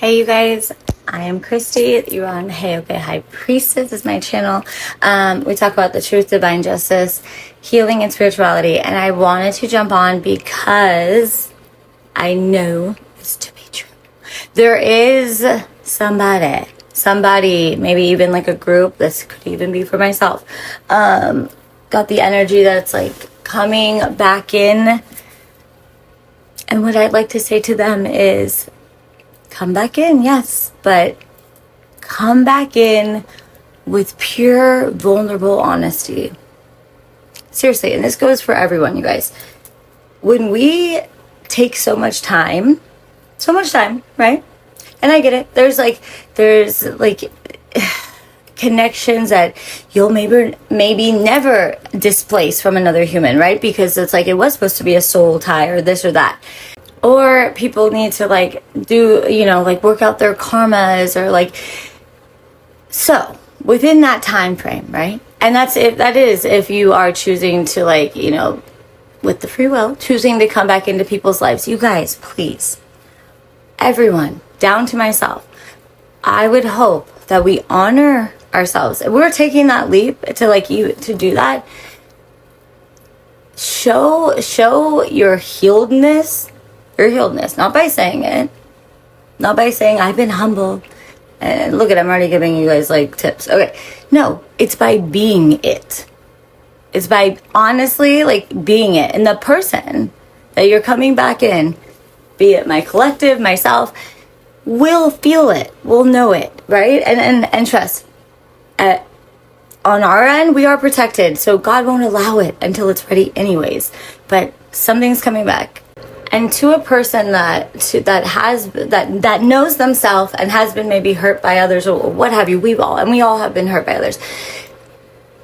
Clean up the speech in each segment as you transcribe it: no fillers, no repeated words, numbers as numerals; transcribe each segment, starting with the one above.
Hey you guys, I am Christy. You're on Hey Okay High Priestess is my channel. We talk about the truth, divine justice, healing, and spirituality. And I wanted to jump on because I know this to be true. There is somebody, maybe even like a group, this could even be for myself, got the energy that's like coming back in. And what I'd like to say to them is, come back in, yes, but come back in with pure, vulnerable honesty. Seriously, and this goes for everyone, you guys. When we take so much time, right? And I get it. There's like connections that you'll maybe never displace from another human, right? Because it's like it was supposed to be a soul tie or this or that. Or people need to like do, work out their karmas or like, so within that time frame, right? And that is if you are choosing to with the free will, choosing to come back into people's lives. You guys, please, everyone, down to myself, I would hope that we honor ourselves. If we're taking that leap to do that, show your healedness, not by saying it, not by saying I've been humbled and look at, I'm already giving you guys like tips. Okay, no, it's by being it. It's by honestly being it. And the person that you're coming back in, be it my collective, myself, will feel it, will know it, right? And trust, on our end, we are protected, so God won't allow it until it's ready anyways. But something's coming back. And to a person that knows themselves and has been maybe hurt by others or what have you, we all have been hurt by others.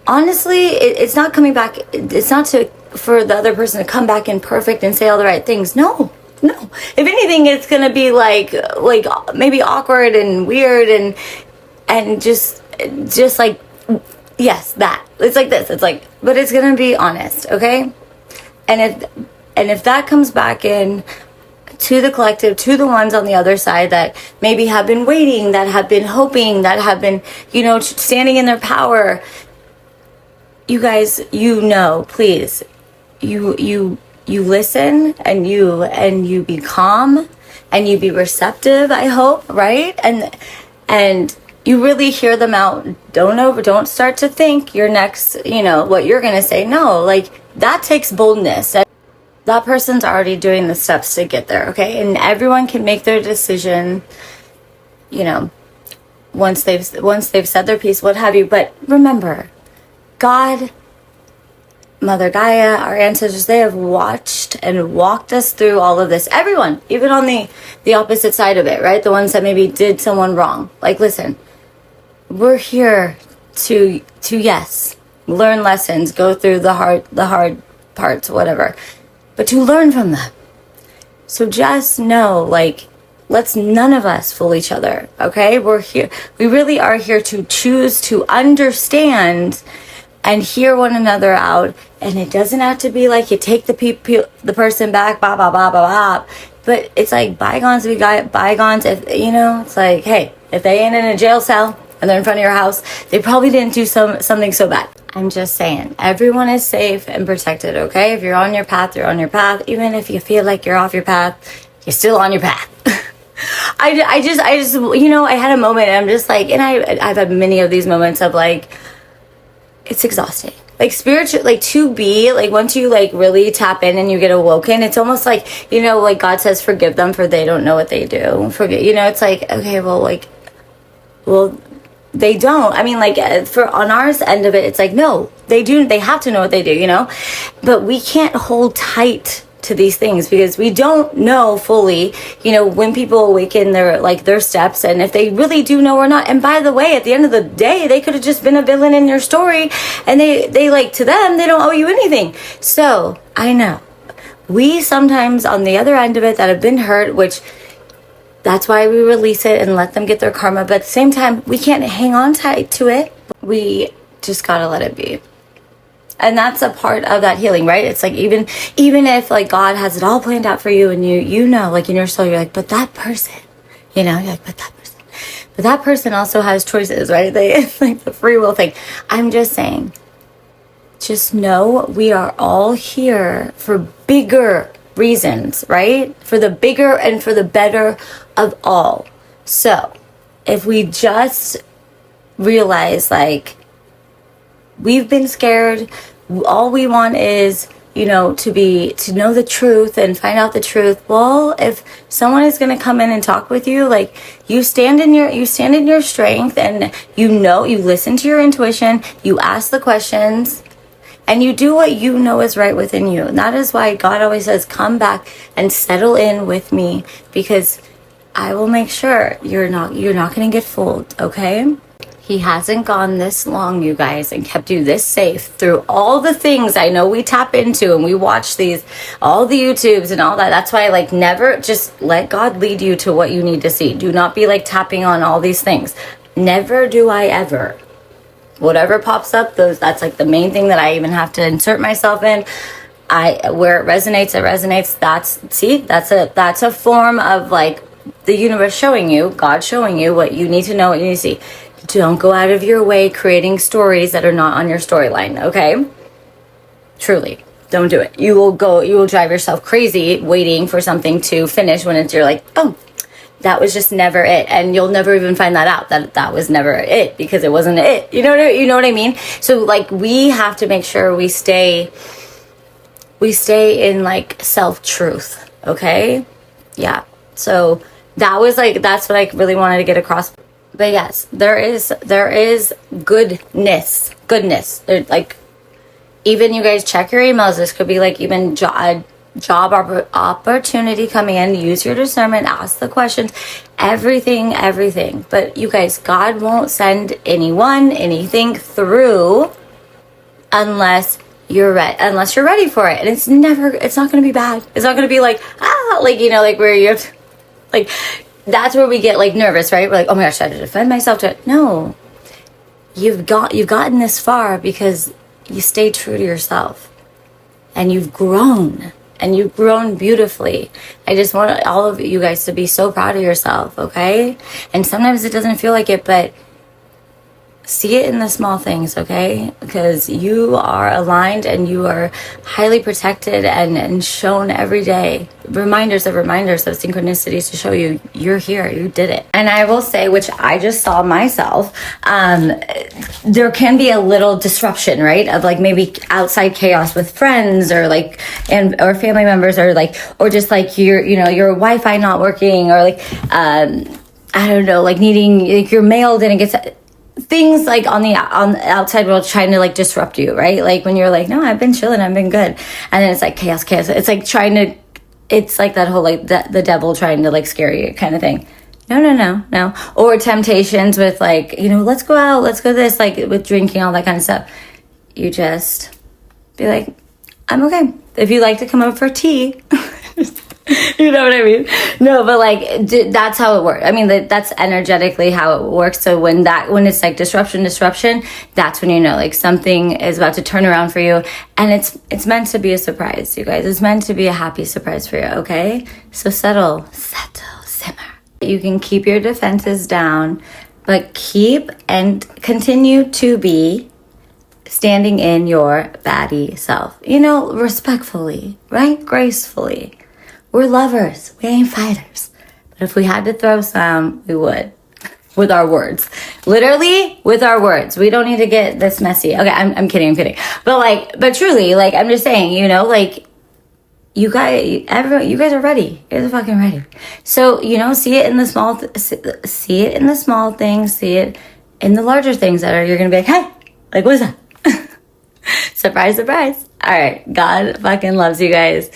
Honestly, it's not coming back. It's not for the other person to come back in perfect and say all the right things. No. If anything, it's gonna be like maybe awkward and weird and just like, yes, that. It's like this. It's like, but it's gonna be honest, okay? And if that comes back in to the collective, to the ones on the other side that maybe have been waiting, that have been hoping, that have been, standing in their power, you guys, please, you listen and you be calm and you be receptive, I hope, right? And you really hear them out. Don't start to think your next, what you're going to say. No, that takes boldness. That person's already doing the steps to get there, okay? And everyone can make their decision, once they've said their piece, what have you. But remember, God, Mother Gaia, our ancestors, they have watched and walked us through all of this. Everyone, even on the opposite side of it, right? The ones that maybe did someone wrong. Listen, we're here to yes, learn lessons, go through the hard parts, whatever. But to learn from them. So just know, let's none of us fool each other, okay? We're here. We really are here to choose to understand and hear one another out. And it doesn't have to be like you take the person back, blah, blah, blah, blah, blah. But it's like bygones be bygones. If, it's like, hey, if they ain't in a jail cell and they're in front of your house, they probably didn't do something so bad. I'm just saying, everyone is safe and protected, okay? If you're on your path, you're on your path. Even if you feel like you're off your path, you're still on your path. I just, I had a moment and I'm just like, and I've had many of these moments of it's exhausting. Spiritual, to be, once you really tap in and you get awoken, it's almost like, God says, forgive them for they don't know what they do. Forget, it's like, okay, well, they don't. I mean, for on our end of it, it's like, no, they do. They have to know what they do, but we can't hold tight to these things because we don't know fully, when people awaken their steps and if they really do know or not. And by the way, at the end of the day, they could have just been a villain in your story and they to them, they don't owe you anything. So I know we sometimes on the other end of it that have been hurt, which that's why we release it and let them get their karma. But at the same time, we can't hang on tight to it. We just gotta let it be. And that's a part of that healing, right? It's even if God has it all planned out for you and you know, in your soul, you're like, but that person, You know, you're like, but that person also has choices, right? It's like the free will thing. I'm just saying, just know we are all here for bigger reasons, right? For the bigger and for the better of all. So if we just realize, like, we've been scared, all we want is, you know, to know the truth and find out the truth. Well, if someone is going to come in and talk with you, like, you stand in your strength, and you listen to your intuition, you ask the questions, and you do what you know is right within you. And that is why God always says, come back and settle in with me, because I will make sure you're not going to get fooled, okay? He hasn't gone this long, you guys, and kept you this safe through all the things I know we tap into and we watch all the YouTubes and all that. That's why, like, never just let God lead you to what you need to see. Do not be like tapping on all these things. Never do I ever. Whatever pops up, that's like the main thing that I even have to insert myself in. Where it resonates, it resonates. That's a form of, like, the universe showing you, God showing you what you need to know, what you need to see. Don't go out of your way creating stories that are not on your storyline, okay? Truly, don't do it. You will drive yourself crazy waiting for something to finish when you're like, oh, that was just never it. And you'll never even find that out, that was never it, because it wasn't it. You know what I mean? So, like, we have to make sure we stay in, like, self-truth, okay? Yeah. So that's what I really wanted to get across. But yes, there is goodness. There's, like, even you guys check your emails. This could be like even a job opportunity coming in. Use your discernment. Ask the questions. Everything. But you guys, God won't send anything through unless you're ready for it. And it's not going to be bad. It's not going to be like, like, you know, like where you're like, that's where we get, like, nervous, right? We're like, oh my gosh, I have to defend myself. No, you've gotten this far because you stayed true to yourself, and you've grown beautifully. I just want all of you guys to be so proud of yourself, okay? And sometimes it doesn't feel like it, but see it in the small things, okay? Because you are aligned and you are highly protected and shown every day. Reminders of synchronicities to show you you're here, you did it. And I will say, which I just saw myself, there can be a little disruption, right? Of, like, maybe outside chaos with friends or, like, or family members, or, like, or just, like, your Wi-Fi not working, or, like, I don't know, like, needing, like, your mail didn't get things, like, on the outside world trying to, like, disrupt you, right? Like, when you're like, no, I've been chilling, I've been good, and then it's like chaos. It's like it's like that whole, like, the devil trying to, like, scare you kind of thing. No. Or temptations with, like, you know, let's go out, let's go this, like, with drinking, all that kind of stuff. You just be like, I'm okay. If you like to come over for tea, you know what I mean? No, but, like, that's how it works. I mean, that's energetically how it works. So when it's like disruption, that's when you know, like, something is about to turn around for you, and it's meant to be a surprise, you guys. It's meant to be a happy surprise for you, okay? So settle, simmer. You can keep your defenses down, but keep and continue to be standing in your baddie self. You know, respectfully, right? Gracefully. We're lovers. We ain't fighters. But if we had to throw some, we would. With our words. Literally, with our words. We don't need to get this messy. Okay, I'm kidding. But truly, like, I'm just saying, you know, like, you guys are ready. You guys are fucking ready. So, you know, see it in the small things. See it in the larger things you're going to be like, hey, like, what is that? Surprise. All right. God fucking loves you guys.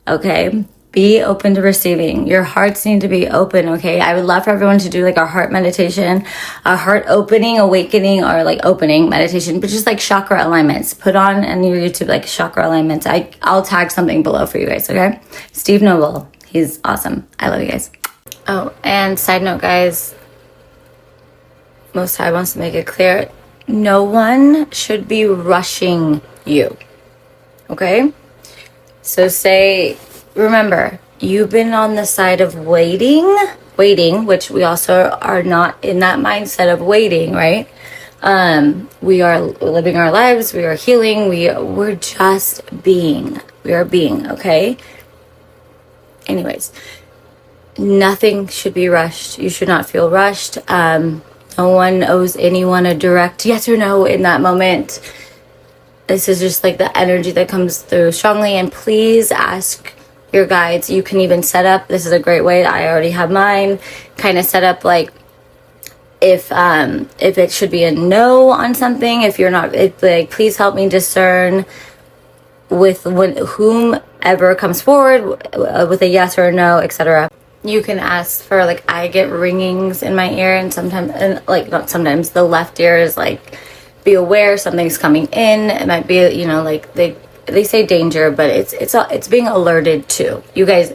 Okay. Be open to receiving. Your hearts need to be open, okay? I would love for everyone to do, like, a heart meditation, a heart opening, awakening, or, like, opening meditation, but just, like, chakra alignments. Put on your YouTube, like, chakra alignments. I'll tag something below for you guys, okay? Steve Noble. He's awesome. I love you guys. Oh, and side note, guys, Most High wants to make it clear, no one should be rushing you, okay? So remember, you've been on the side of waiting waiting, which we also are not in that mindset of waiting, right? We are living our lives, we are healing, we're just being. We are being, okay? Anyways, nothing should be rushed. You should not feel rushed. No one owes anyone a direct yes or no in that moment. This is just like the energy that comes through strongly. And please ask your guides. You can even set up, this is a great way, I already have mine, kind of set up like if it should be a no on something, if you're not, like, please help me discern with whomever comes forward with a yes or a no, etc. You can ask for, like, I get ringings in my ear, and sometimes, and like not sometimes, the left ear is like, be aware something's coming in. It might be, you know, like they say danger, but it's being alerted to. You guys,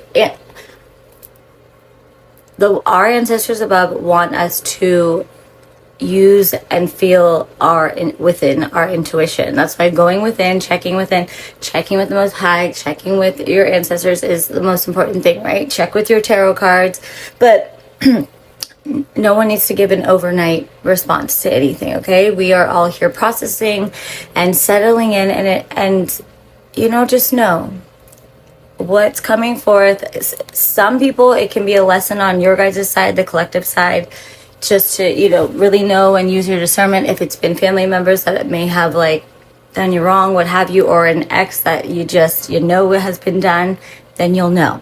our ancestors above want us to use and feel within our intuition. That's why going within, checking with the Most High, checking with your ancestors is the most important thing, right? Check with your tarot cards, but no one needs to give an overnight response to anything, okay? We are all here processing and settling in, and you know, just know what's coming forth. Some people, it can be a lesson on your guys' side, the collective side, just to, you know, really know and use your discernment. If it's been family members that may have, like, done you wrong, what have you, or an ex that you know what has been done, then you'll know.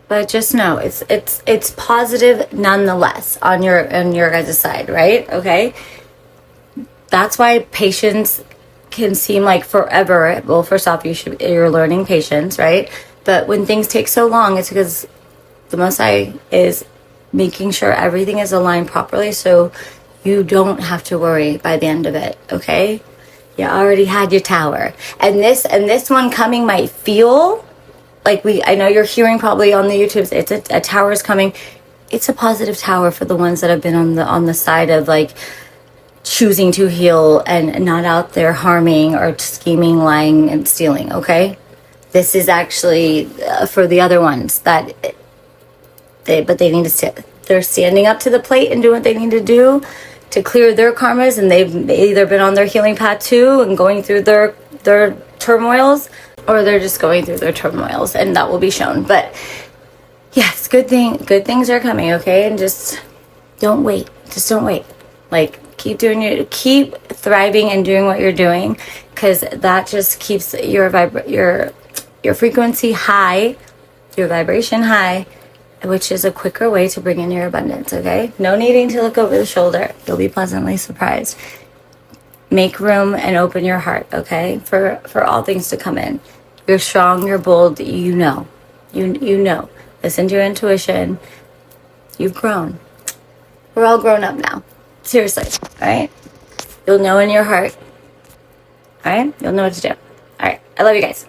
But just know it's positive nonetheless on your guys' side, right? Okay. That's why patience can seem like forever. Well, first off, you're learning patience, right? But when things take so long, it's because the Most High is making sure everything is aligned properly, so you don't have to worry by the end of it. Okay. You already had your tower, and this one coming might feel like, I know you're hearing probably on the YouTubes, it's a tower is coming. It's a positive tower for the ones that have been on the side of, like, choosing to heal and not out there harming or scheming, lying, and stealing, okay? This is actually for the other ones that they need to they're standing up to the plate and doing what they need to do to clear their karmas, and they've either been on their healing path too and going through their turmoils, or they're just going through their turmoils, and that will be shown. But yes, good things are coming, okay? And just don't wait. Like, keep thriving and doing what you're doing, because that just keeps your frequency high, your vibration high, which is a quicker way to bring in your abundance, okay? No needing to look over the shoulder. You'll be pleasantly surprised. Make room and open your heart, okay? For all things to come in. You're strong, you're bold, you know. You know. Listen to your intuition. You've grown. We're all grown up now. Seriously, all right? You'll know in your heart. All right? You'll know what to do. All right. I love you guys.